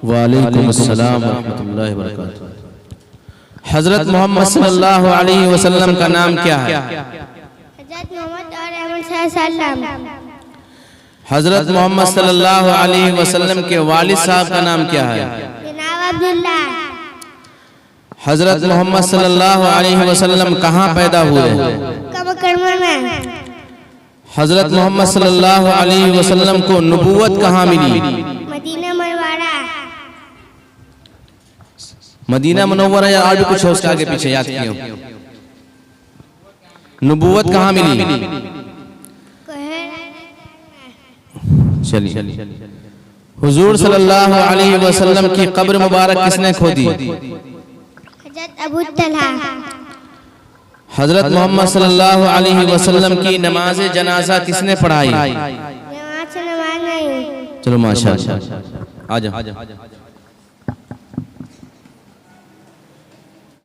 वालेकुम अस्सलाम व रहमतुल्लाहि व बरकातुहू। हजरत मोहम्मद सल्लल्लाहु अलैहि वसल्लम का नाम क्या है? हजरत मोहम्मद सल्लल्लाहु अलैहि वसल्लम के वालिद साहब का नाम क्या है? हजरत मोहम्मद सल्लल्लाहु अलैहि वसल्लम कहाँ पैदा हुए? हजरत मोहम्मद सल्लल्लाहु अलैहि वसल्लम को नबूवत कहाँ मिली? मदीना मुनव्वरा या और भी कुछ हो उसके आगे पीछे याद किए हो। नबूवत कहाँ मिली? चलिए, हुजूर सल्लल्लाहु अलैहि वसल्लम की कब्र मुबारक किसने खोदी? अबू तलहा। हजरत मोहम्मद सल्लल्लाहु अलैहि वसल्लम की नमाज जनाजा किसने पढ़ाई? नमाज नहीं। चलो माशाअल्लाह, आ जाओ।